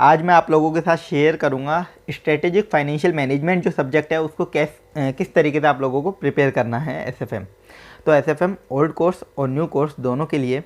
आज मैं आप लोगों के साथ शेयर करूंगा स्ट्रेटेजिक फाइनेंशियल मैनेजमेंट जो सब्जेक्ट है उसको किस तरीके से आप लोगों को प्रिपेयर करना है एसएफएम। तो एसएफएम ओल्ड कोर्स और न्यू कोर्स दोनों के लिए।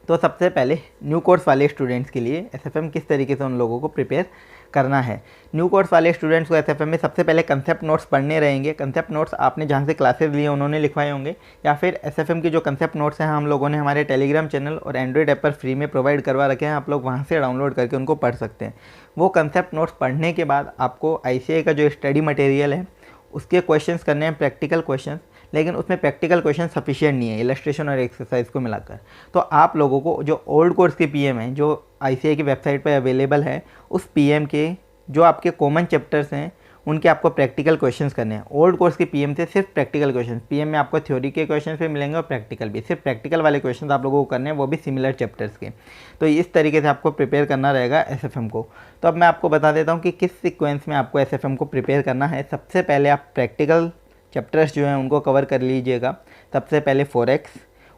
तो सबसे पहले न्यू कोर्स वाले स्टूडेंट्स के लिए एसएफएम किस तरीके से उन लोगों को प्रिपेयर करना है। न्यू कोर्स वाले स्टूडेंट्स को एसएफएम में सबसे पहले कंसेप्ट नोट्स पढ़ने रहेंगे। कंसेप्ट नोट्स आपने जहाँ से क्लासेस लिए उन्होंने लिखवाए होंगे, या फिर एसएफएम की जो कंसेप्ट नोट्स हैं हम लोगों ने हमारे टेलीग्राम चैनल और एंड्रॉइड ऐप पर फ्री में प्रोवाइड करवा रखे हैं। आप लोग वहाँ से डाउनलोड करके उनको पढ़ सकते हैं। वो कंसेप्ट नोट्स पढ़ने के बाद आपको आईसीएआई का जो स्टडी मटेरियल है उसके क्वेश्चंस करने हैं, प्रैक्टिकल क्वेश्चन। लेकिन उसमें प्रैक्टिकल क्वेश्चन सफिशिएंट नहीं है, इलस्ट्रेशन और एक्सरसाइज को मिलाकर। तो आप लोगों को जो ओल्ड कोर्स के पीएम हैं जो आईसीएआई की वेबसाइट पर अवेलेबल है, उस पीएम के जो आपके कॉमन चैप्टर्स हैं उनके आपको प्रैक्टिकल क्वेश्चंस करने हैं। ओल्ड कोर्स के पीएम से सिर्फ प्रैक्टिकल क्वेश्चंस, पीएम में आपको थ्योरी के क्वेश्चंस भी मिलेंगे और प्रैक्टिकल भी। सिर्फ प्रैक्टिकल वाले क्वेश्चंस आप लोगों को करने हैं, वो भी सिमिलर चैप्टर्स के। तो इस तरीके से आपको प्रिपेयर करना रहेगा एसएफएम को। तो अब मैं आपको बता देता हूँ कि किस सीक्वेंस में आपको एसएफएम को प्रिपेयर करना है। सबसे पहले आप प्रैक्टिकल चैप्टर्स जो हैं उनको कवर कर लीजिएगा। सबसे पहले फॉरेक्स,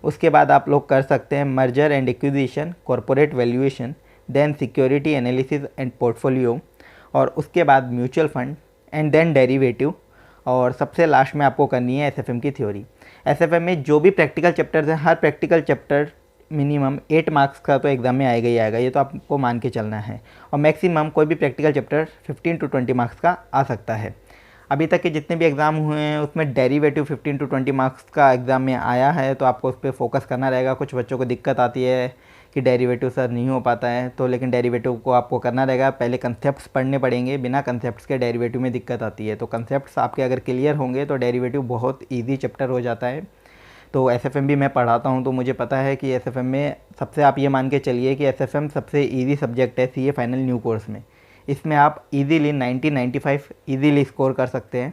उसके बाद आप लोग कर सकते हैं merger and acquisition, corporate valuation, then security analysis and portfolio, और उसके बाद mutual fund and then derivative, और सबसे लास्ट में आपको करनी है एसएफएम की थ्योरी। एसएफएम में जो भी प्रैक्टिकल चैप्टर्स हैं, हर प्रैक्टिकल चैप्टर मिनिमम 8 मार्क्स का तो एग्जाम में आएगा ही आएगा, ये तो आपको मान के चलना है। और मैक्सिमम कोई भी प्रैक्टिकल चैप्टर 15 to 20 मार्क्स का आ सकता है। अभी तक के जितने भी एग्ज़ाम हुए हैं उसमें डेरिवेटिव 15 to 20 मार्क्स का एग्ज़ाम में आया है, तो आपको उस पर फोकस करना रहेगा। कुछ बच्चों को दिक्कत आती है कि डेरिवेटिव सर नहीं हो पाता है, तो लेकिन डेरिवेटिव को आपको करना रहेगा। पहले कंसेप्ट्स पढ़ने पड़ेंगे, बिना कंसेप्ट्स के डेरिवेटिव में दिक्कत आती है। तो कंसेप्ट्स आपके अगर क्लियर होंगे तो डेरिवेटिव बहुत ईजी चैप्टर हो जाता है। तो एसएफएम भी मैं पढ़ाता हूँ, तो मुझे पता है कि एसएफएम में सबसे, आप ये मान के चलिए कि एसएफएम सबसे ईजी सब्जेक्ट है सीए फाइनल न्यू कोर्स में। इसमें आप ईजीली 90-95 ईजीली स्कोर कर सकते हैं,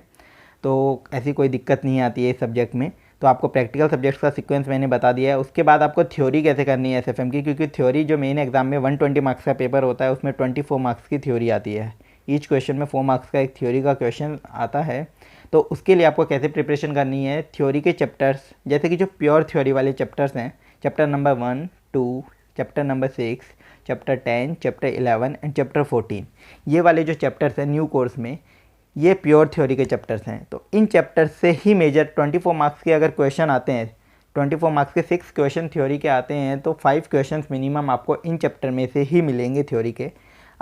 तो ऐसी कोई दिक्कत नहीं आती है इस सब्जेक्ट में। तो आपको प्रैक्टिकल सब्जेक्ट्स का सीक्वेंस मैंने बता दिया है। उसके बाद आपको थ्योरी कैसे करनी है एसएफएम की, क्योंकि थ्योरी जो मेन एग्जाम में 120 मार्क्स का पेपर होता है उसमें 24 मार्क्स की थ्योरी आती है। ईच क्वेश्चन में 4 मार्क्स का एक थ्योरी का क्वेश्चन आता है। तो उसके लिए आपको कैसे प्रिपरेशन करनी है, थ्योरी के चैप्टर्स जैसे कि जो प्योर थ्योरी वाले चैप्टर्स हैं, chapter number 1, 2, chapter number 6, chapter 10, chapter 11 and chapter 14, ये वाले जो चैप्टर्स हैं न्यू कोर्स में, ये प्योर थ्योरी के चैप्टर्स हैं। तो इन चैप्टर्स से ही मेजर 24 मार्क्स के अगर क्वेश्चन आते हैं, 24 मार्क्स के 6 क्वेश्चन थ्योरी के आते हैं, तो 5 क्वेश्चंस मिनिमम आपको इन चैप्टर में से ही मिलेंगे थ्योरी के।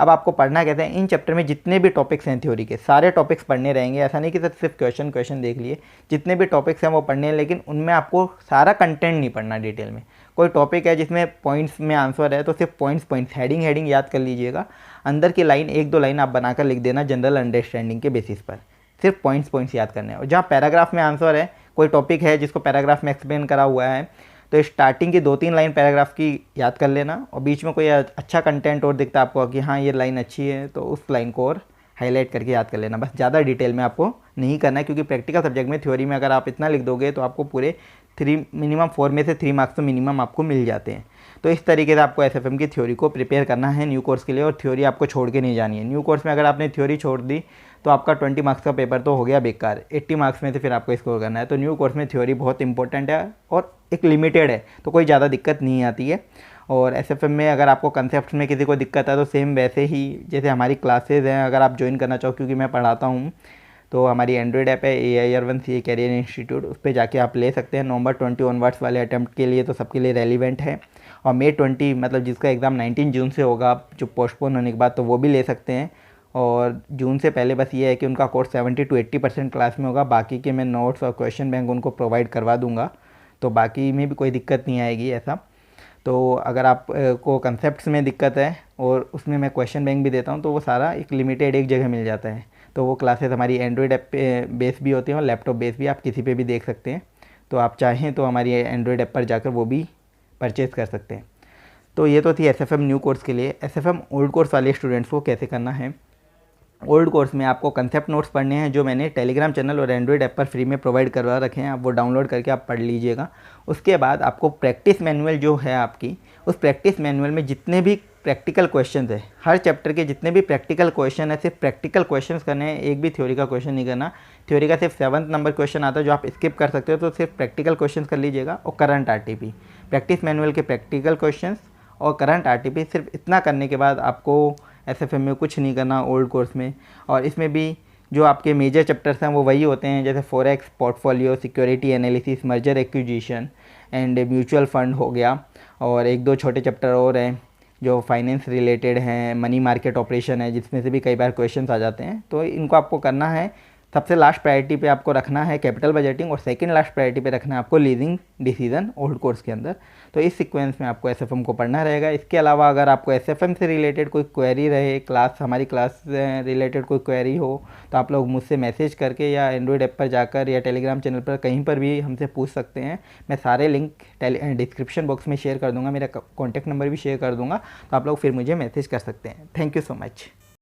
अब आपको पढ़ना कहते हैं, इन चैप्टर में जितने भी टॉपिक्स हैं थ्योरी के सारे टॉपिक्स पढ़ने रहेंगे। ऐसा नहीं कि सर सिर्फ क्वेश्चन देख लिए, जितने भी टॉपिक्स हैं वो पढ़ने हैं, लेकिन उनमें आपको सारा कंटेंट नहीं पढ़ना डिटेल में। कोई टॉपिक है जिसमें पॉइंट्स में आंसर है तो सिर्फ पॉइंट्स हेडिंग याद कर लीजिएगा। अंदर की लाइन 1-2 लाइन आप बनाकर लिख देना जनरल अंडरस्टैंडिंग के बेसिस पर। सिर्फ पॉइंट्स याद करने हैं। और जहाँ पैराग्राफ में आंसर है, कोई टॉपिक है जिसको पैराग्राफ में एक्सप्लेन करा हुआ है, तो स्टार्टिंग की 2-3 लाइन पैराग्राफ की याद कर लेना, और बीच में कोई अच्छा कंटेंट और दिखता है आपको कि हाँ ये लाइन अच्छी है, तो उस लाइन को और हाईलाइट करके याद कर लेना। बस ज़्यादा डिटेल में आपको नहीं करना है, क्योंकि प्रैक्टिकल सब्जेक्ट में थ्योरी में अगर आप इतना लिख दोगे तो आपको पूरे मिनिमम 4 में से 3 मार्क्स तो मिनिमम आपको मिल जाते हैं। तो इस तरीके से आपको एसएफएम की थ्योरी को प्रिपेयर करना है न्यू कोर्स के लिए, और थ्योरी आपको छोड़ के नहीं जानी है। न्यू कोर्स में अगर आपने थ्योरी छोड़ दी तो आपका 20 मार्क्स का पेपर तो हो गया बेकार, 80 मार्क्स में से फिर आपको स्कोर करना है। तो न्यू कोर्स में थ्योरी बहुत इंपॉर्टेंट है और एक लिमिटेड है, तो कोई ज़्यादा दिक्कत नहीं आती है। और एसएफएम में अगर आपको कंसेप्ट में किसी को दिक्कत है तो सेम वैसे ही जैसे हमारी क्लासेज हैं, अगर आप ज्वाइन करना चाहो, क्योंकि मैं पढ़ाता हूँ, तो हमारी एंड्रॉइड ऐप है AIR1 CA कैरियर इंस्टीट्यूट, उस पर जाके आप ले सकते हैं। नवंबर 20 ऑनवर्ड्स वाले अटैम्प्ट के लिए तो सबके लिए रेलिवेंट है। और May 20 मतलब जिसका एग्ज़ाम 19 जून से होगा, जो पोस्टपोन होने के बाद, तो वो भी ले सकते हैं। और जून से पहले बस ये है कि उनका कोर्स 70 to 80% क्लास में होगा, बाकी के मैं नोट्स और क्वेश्चन बैंक उनको प्रोवाइड करवा दूंगा, तो बाकी में भी कोई दिक्कत नहीं आएगी ऐसा। तो अगर आप को कंसेप्ट्स में दिक्कत है और उसमें मैं क्वेश्चन बैंक भी देता हूँ, तो वो सारा एक लिमिटेड एक जगह मिल जाता है। तो वो क्लासेस हमारी एंड्रॉइड ऐप पे बेस भी होती हैं और लैपटॉप बेस भी, आप किसी पे भी देख सकते हैं। तो आप चाहें तो हमारी एंड्रॉइड ऐप पर जाकर वो भी परचेज़ कर सकते हैं। तो ये तो थी एसएफएम न्यू कोर्स के लिए। एसएफएम ओल्ड कोर्स वाले स्टूडेंट्स को कैसे करना है। ओल्ड कोर्स में आपको कंसेप्ट नोट्स पढ़ने हैं, जो मैंने टेलीग्राम चैनल और एंड्रॉइड ऐप पर फ्री में प्रोवाइड करवा रखे हैं, आप वो डाउनलोड करके आप पढ़ लीजिएगा। उसके बाद आपको प्रैक्टिस मैनुअल जो है आपकी, उस प्रैक्टिस मैनुअल में जितने भी प्रैक्टिकल क्वेश्चन है, हर चैप्टर के जितने भी प्रैक्टिकल क्वेश्चन है, सिर्फ प्रैक्टिकल क्वेश्चन करने हैं, एक भी थ्योरी का क्वेश्चन नहीं करना। थ्योरी का सिर्फ 7th नंबर क्वेश्चन आता है जो आप स्किप कर सकते हो, तो सिर्फ प्रैक्टिकल क्वेश्चन कर लीजिएगा। और करंट आरटीपी, प्रैक्टिस मैनुअल के प्रैक्टिकल क्वेश्चन और करंट आरटीपी, सिर्फ इतना करने के बाद आपको एसएफएम में कुछ नहीं करना ओल्ड कोर्स में। और इसमें भी जो आपके मेजर चैप्टर्स हैं वो वही होते हैं, जैसे forex, portfolio, security analysis, merger acquisition and mutual fund हो गया। और एक दो छोटे चैप्टर और हैं जो फाइनेंस रिलेटेड हैं, मनी मार्केट ऑपरेशन है, जिसमें से भी कई बार क्वेश्चंस आ जाते हैं। तो इनको आपको करना है। सबसे लास्ट प्रायोरिटी पे आपको रखना है कैपिटल बजटिंग, और सेकंड लास्ट प्रायोरिटी पे रखना है आपको लीजिंग डिसीजन ओल्ड कोर्स के अंदर। तो इस सीक्वेंस में आपको एसएफएम को पढ़ना रहेगा। इसके अलावा अगर आपको एसएफएम से रिलेटेड कोई क्वेरी रहे, हमारी क्लास से रिलेटेड कोई क्वेरी हो, तो आप लोग मुझसे मैसेज करके या एंड्रॉयड ऐप पर जाकर या टेलीग्राम चैनल पर कहीं पर भी हमसे पूछ सकते हैं। मैं सारे लिंक डिस्क्रिप्शन बॉक्स में शेयर कर दूँगा, मेरा कॉन्टैक्ट नंबर भी शेयर कर दूँगा, तो आप लोग फिर मुझे मैसेज कर सकते हैं। Thank you so much.